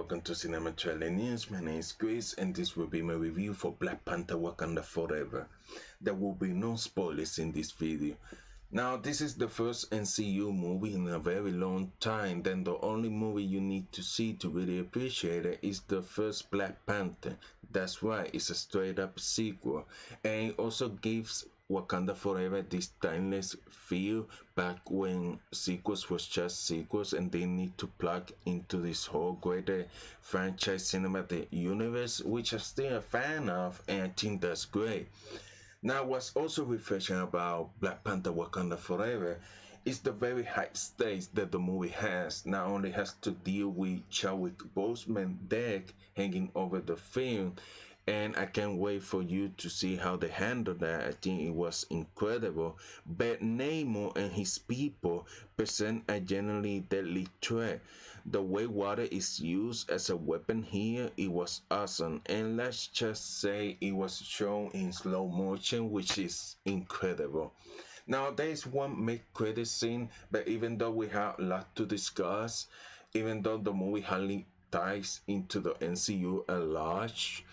welcome to Cinema Trailer News. My name is Chris, and this will be my review for Black Panther Wakanda Forever. There will be no spoilers in this video. Now, this is the first MCU movie in a very long time. Then the only movie you need to see to really appreciate it is the first Black Panther. That's right, it's a straight up sequel, and it also gives Wakanda Forever this timeless feel back when sequels was just sequels and they need to plug into this whole greater franchise cinematic universe, which I'm still a fan of, and I think that's great. Now, what's also refreshing about Black Panther Wakanda Forever is the very high stakes that the movie has. Not only has to deal with Chadwick Boseman death hanging over the film, and I can't wait for you to see how they handle that. I think it was incredible. But Namor and his people present a genuinely deadly threat. The way water is used as a weapon here, it was awesome. And let's just say it was shown in slow motion, which is incredible. Now, there is one mid-credit scene, but even though we have a lot to discuss, even though the movie hardly ties into the MCU at large,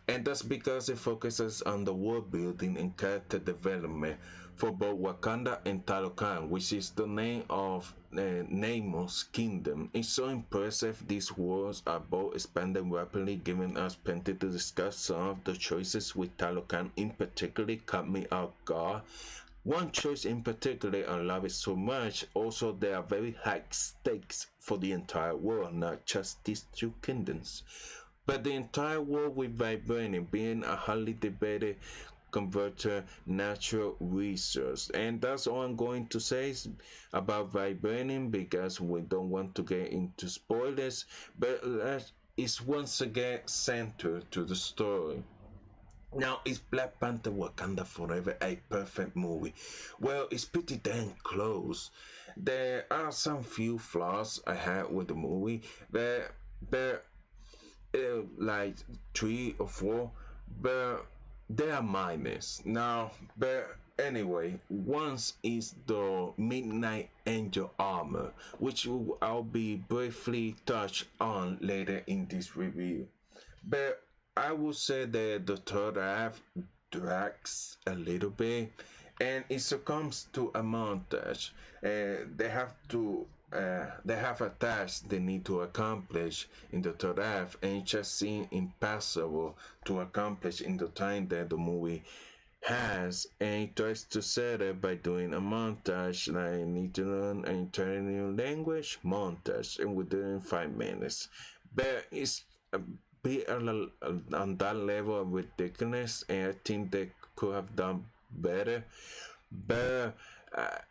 and that's because it focuses on the world building and character development for both Wakanda and Tenoch, which is the name of Namor's kingdom. It's so impressive. These worlds are both expanding rapidly, giving us plenty to discuss. Some of the choices with Tenoch in particular caught me off guard. One choice in particular, I love it so much. Also, there are very high stakes for the entire world, not just these two kingdoms, but the entire world, with vibranium being a highly debated converter natural resource. And that's all I'm going to say about vibranium, because we don't want to get into spoilers, but it's once again centered to the story. Now, is Black Panther Wakanda Forever a perfect movie? Well, it's pretty damn close. There are some few flaws I had with the movie, but like 3 or 4, but they are minus. Now, but anyway, once is the Midnight Angel armor, which I'll be briefly touched on later in this review. But I would say that the third act drags a little bit, and it succumbs to a montage. They have a task they need to accomplish in the third act, and it just seems impossible to accomplish in the time that the movie has, and it tries to set it by doing a montage, like need to learn an entirely new language montage, and within 5 minutes. But it's be on that level of ridiculous, and I think they could have done better. But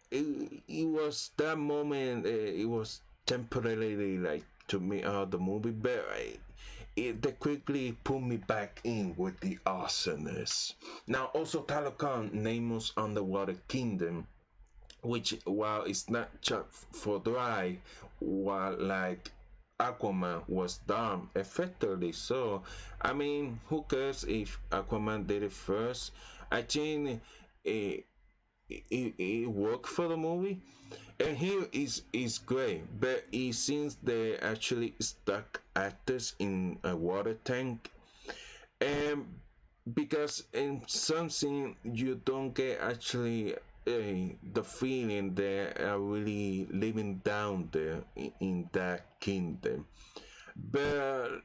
it was that moment. It was temporarily like took me out of the movie, but they quickly pulled me back in with the awesomeness. Now, also Tenoch, Namor's underwater kingdom, which, while it's not just for dry, while like Aquaman was done effectively. So, I mean, who cares if Aquaman did it first? I think it worked for the movie, and here is great. But it seems they actually stuck actors in a water tank, and because in some scene you don't get actually the feeling they are really living down there in that kingdom. But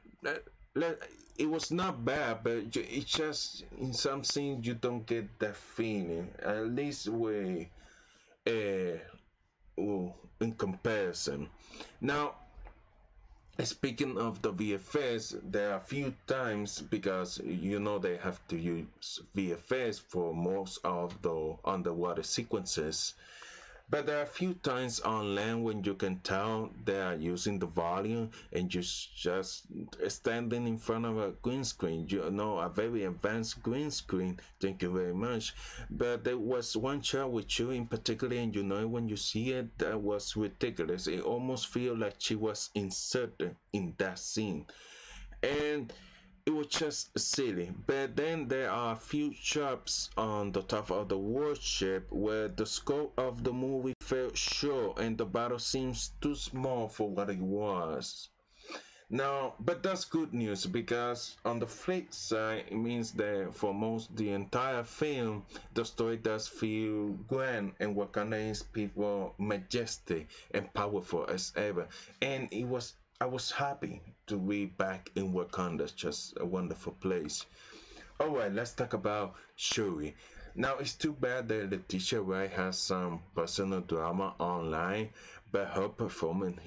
it was not bad, but it's just in some scenes you don't get that feeling, at least with in comparison. Now, speaking of the VFX, there are a few times, because you know they have to use VFX for most of the underwater sequences, but there are a few times on land when you can tell they are using the volume and just standing in front of a green screen, you know, a very advanced green screen. Thank you very much. But there was one shot with Shuri in particular, and you know when you see it, that was ridiculous. It almost feels like she was inserted in that scene, and it was just silly. But then there are a few shots on the top of the warship where the scope of the movie fell short and the battle seems too small for what it was. Now, but that's good news because on the flip side, it means that for most the entire film, the story does feel grand and Wakanda is people majestic and powerful as ever. And I was happy to be back in Wakanda. It's just a wonderful place. Alright, let's talk about Shuri. Now, it's too bad that Letitia Wright has some personal drama online, but her performance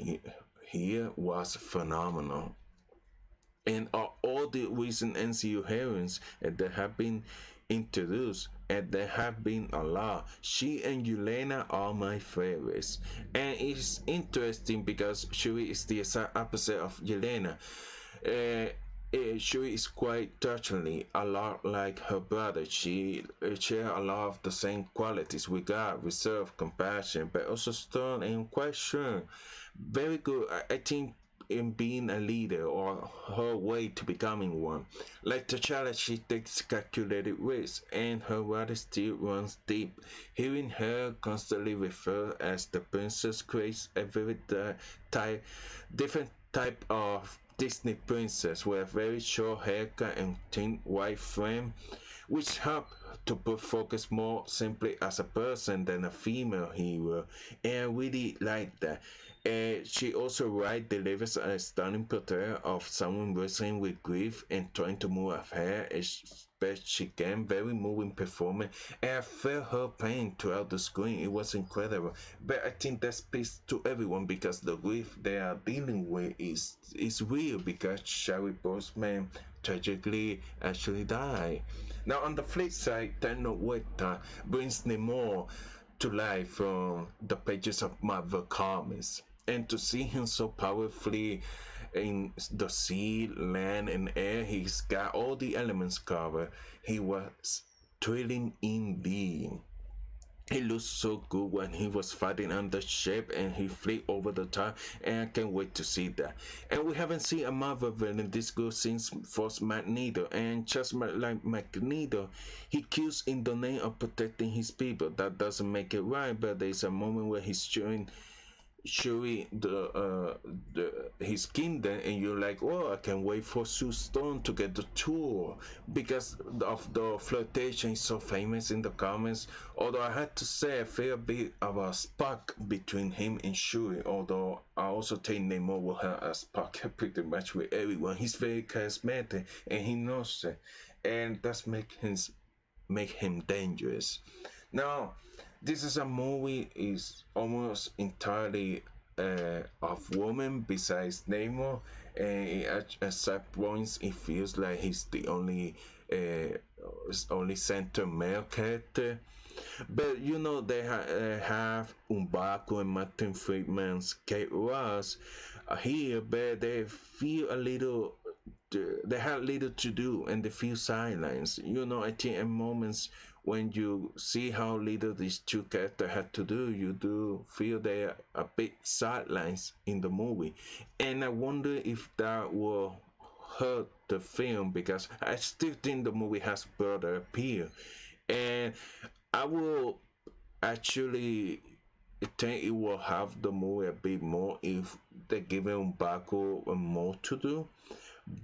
here was phenomenal. And all the recent NCU heroines that have been introduced, and there have been a lot. She and Yelena are my favorites. And it's interesting because Shuri is the exact opposite of Yelena. Shuri is quite touchingly a lot like her brother. She shares a lot of the same qualities: regard, reserve, compassion, but also strong and quite sure. Very good, I think, in being a leader or her way to becoming one. Like T'Challa, she takes calculated risks, and her water still runs deep. Hearing her constantly referred as the princess creates a very type, different type of Disney princess with a very short haircut and thin white frame, which help to put focus more simply as a person than a female hero, and I really like that. And she also delivers a stunning portrayal of someone wrestling with grief and trying to move her hair as best she can. Very moving performance, and I felt her pain throughout the screen. It was incredible. But I think that speaks to everyone because the grief they are dealing with is real because Chadwick Boseman tragically actually died. Now on the flip side, Tenoch Huerta brings Namor to life from the pages of Marvel Comics. And to see him so powerfully in the sea, land, and air, he's got all the elements covered. He was thrilling indeed. He looked so good when he was fighting on the ship and he flew over the top, and I can't wait to see that. And we haven't seen a Marvel villain this good since Force Magneto, and just like Magneto, he kills in the name of protecting his people. That doesn't make it right, but there's a moment where he's showing his kingdom, and you're like, oh, I can wait for Sue Storm to get the tour because of the flirtation is so famous in the comments. Although I had to say I feel a bit of a spark between him and Shuri, although I also think Namor will have a spark pretty much with everyone. He's very charismatic and he knows it, and that's make him dangerous. Now, this is a movie is almost entirely of women besides Namor, and at some points it feels like he's the only center male character. But you know they have Umbaku and Martin Friedman's Kate Ross here, but they feel a little they had little to do and they feel silence. You know, I think in moments when you see how little these two characters had to do, you do feel they are a bit sidelines in the movie. And I wonder if that will hurt the film because I still think the movie has broader appeal. And I will actually think it will have the movie a bit more if they give Baco more to do.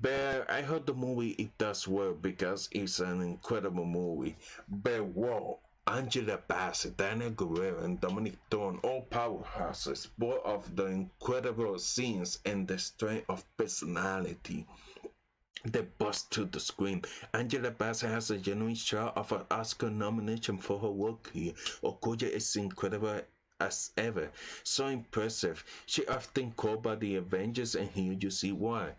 But I heard the movie it does well because it's an incredible movie. But whoa, Angela Bassett, Daniel Guerrero, and Dominic Thorne, all powerhouses, both of the incredible scenes and the strength of personality. They bust to the screen. Angela Bassett has a genuine shot of an Oscar nomination for her work here. Okoye is incredible as ever. So impressive. She often called by the Avengers, and here you see why.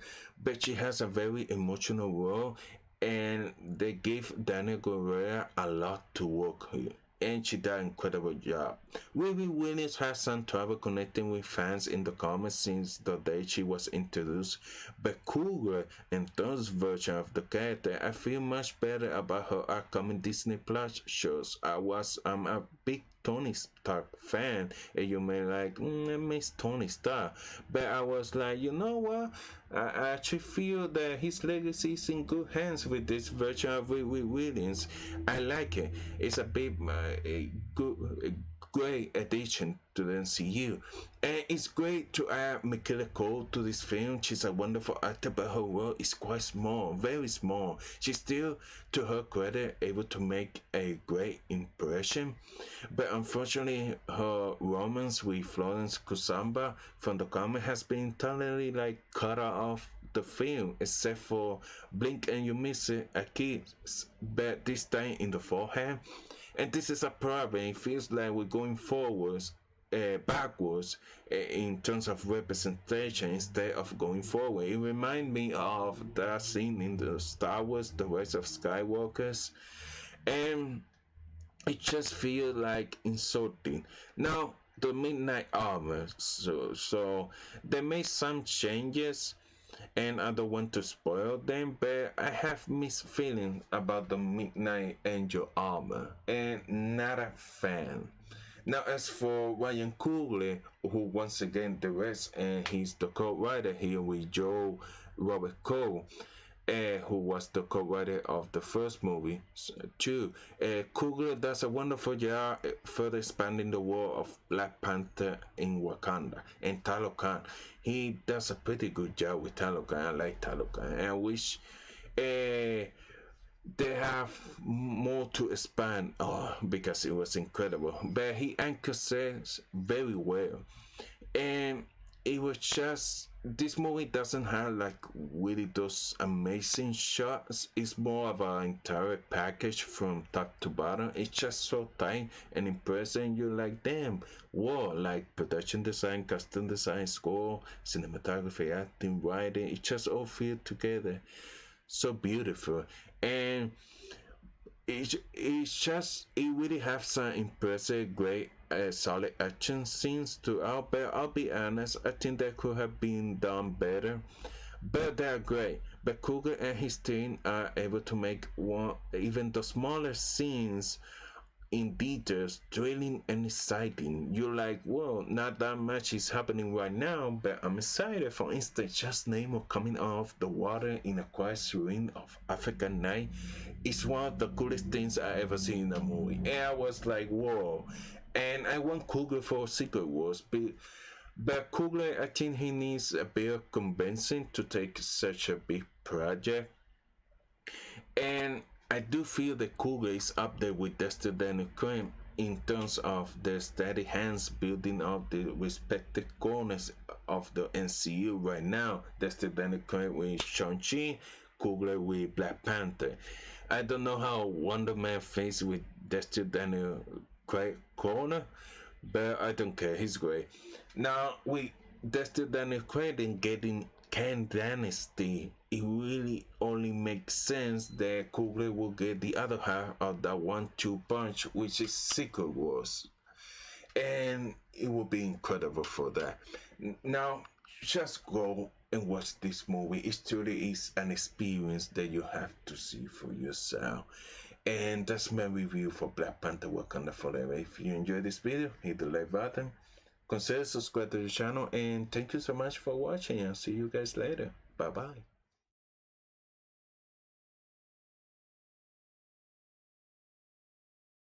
But she has a very emotional role, and they give Daniel Guerrero a lot to work with. And she did an incredible job. Ruby Williams has some trouble connecting with fans in the comics since the day she was introduced, but Cougar and Thorne's version of the character, I feel much better about her upcoming Disney Plus shows. I'm a big Tony Stark fan, and you may like, I miss Tony Stark, but I was like, you know what? I actually feel that his legacy is in good hands with this version of Ruby Williams. I like it. It's a bit good great addition to the MCU. And it's great to add Michaela Cole to this film. She's a wonderful actor, but her role is quite small, very small. She's still, to her credit, able to make a great impression. But unfortunately, her romance with Florence Kusamba from the comic has been totally cut out of the film, except for blink and you miss it, a kiss, but this time in the forehead. And this is a problem. It feels like we're going forwards, backwards in terms of representation instead of going forward. It reminds me of that scene in the Star Wars, The Rise of Skywalkers, and it just feels like insulting. Now, the Midnight Armor, so they made some changes, and I don't want to spoil them, but I have mixed feelings about the Midnight Angel armor, and not a fan. Now, as for Ryan Coogler, who once again directs, and he's the co-writer here with Joe Robert Cole, who was the co-writer of the first movie too. Coogler does a wonderful job further expanding the world of Black Panther in Wakanda. And Tenoch, he does a pretty good job with Tenoch. I like Tenoch, and I wish they have more to expand. Because it was incredible. But he anchors very well, and it was just, this movie doesn't have really those amazing shots. It's more of an entire package from top to bottom. It's just so tight and impressive. You're like, damn, whoa, production design, costume design, score, cinematography, acting, writing, it just all feels together so beautiful. And it really have some impressive, great, solid action scenes throughout. But I'll be honest, I think that could have been done better. But they're great. But Coogler and his team are able to make even the smaller scenes in details thrilling and exciting. You're like, well, not that much is happening right now, but I'm excited. For instance, just Namor coming off the water in a quiet serene of African night is one of the coolest things I ever seen in a movie. And I was like, whoa. And I want Coogler for Secret Wars, but Coogler, I think he needs a bit of convincing to take such a big project. And I do feel that Coogler is up there with Destiny Crane in terms of their steady hands building up the respective corners of the MCU right now. Destiny Crane with Shang-Chi, Coogler with Black Panther. I don't know how Wonder Man faced with Destiny Crane corner, but I don't care, he's great. Now, with Destiny Crane getting Kang Dynasty, it really only makes sense that Coogler will get the other half of that 1-2 punch, which is Secret Wars. And it will be incredible for that. Now, just go and watch this movie. It truly is an experience that you have to see for yourself. And that's my review for Black Panther Wakanda Forever. If you enjoyed this video, hit the like button. Consider subscribe to the channel, and thank you so much for watching. I'll see you guys later. Bye bye.